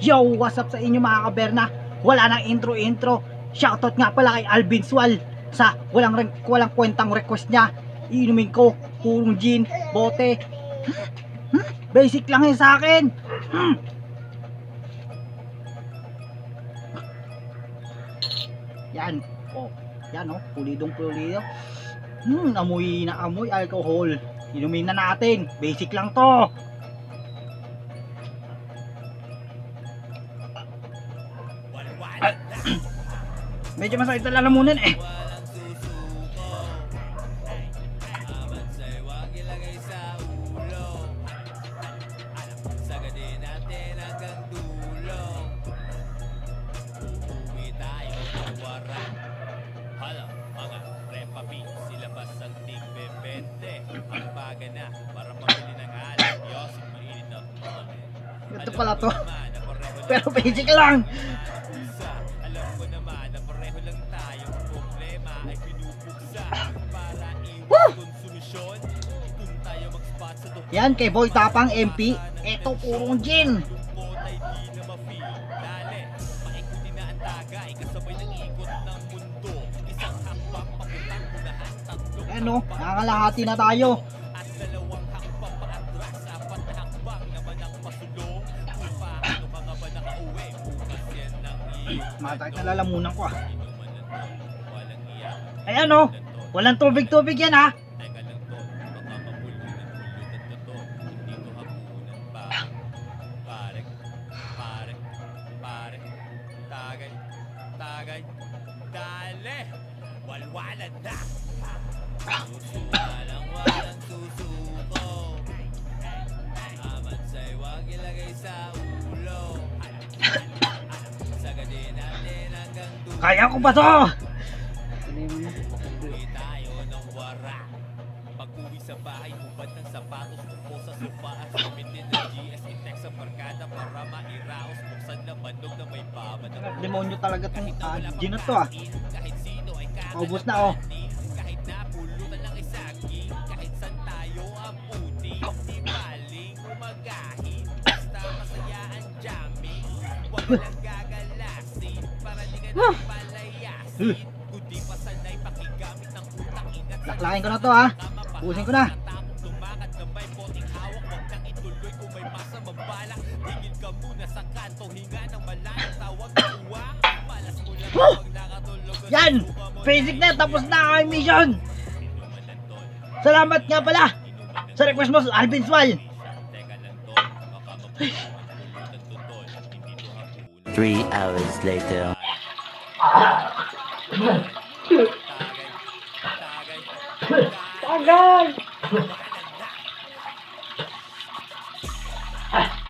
Yo, what's up sa inyo mga kaberna? Wala nang intro. Shoutout nga pala kay Alvin Swal sa walang kwentang request niya. Iinumin ko, purong gin, bote. Basic lang yun sa akin. Yan, oh, yan oh, pulidong. Amoy na amoy alcohol. Inumin na natin. Basic lang to. Medyo masakit na lalamunan eh. Ito pala to. Pero basic lang. Yan kay Boy Tapang MP. Ito purong gin. Ano, nakakalahati na tayo. Matakit na lalamunan ko ah. Ayan oh, walang tubig yan ah. Tagay, dale, walwalan na. Walang susuko. Aman sa'y wag ilagay sa ulo. Sagadin natin hanggang dulo. Kaya ko ba to? Uwi tayo ng wara. Pag-uwi sa bahay, hubad ng sapatos, upo sa sofa at gamitin ng GS in-text sa barkada para mairaos. Buksan na manog na may baba. Demonyo talaga tong gin na to ah. Kahit sino ay Paubos na oh. kahit napulutan ng isagi, kahit san tayo ang puti, di baling umagahin, basta masaya ang jamming, huwag lang gagalasin, para di ka na palayasin, kundi pa sanay pakigamit ng utang ingat sa Laklakin ko na to ah. Pusin ko na. lumakad na may boting hawak, huwag nang ituloy kung may masamang balak, tigil ka muna sa kanto, hinga ng malalang tawag na uwak, malas mo lang huwag nakatulog. Yan! Basic na, tapos na ang mission! Salamat nga pala sa request mo, Alvin Swal! 3 hours later.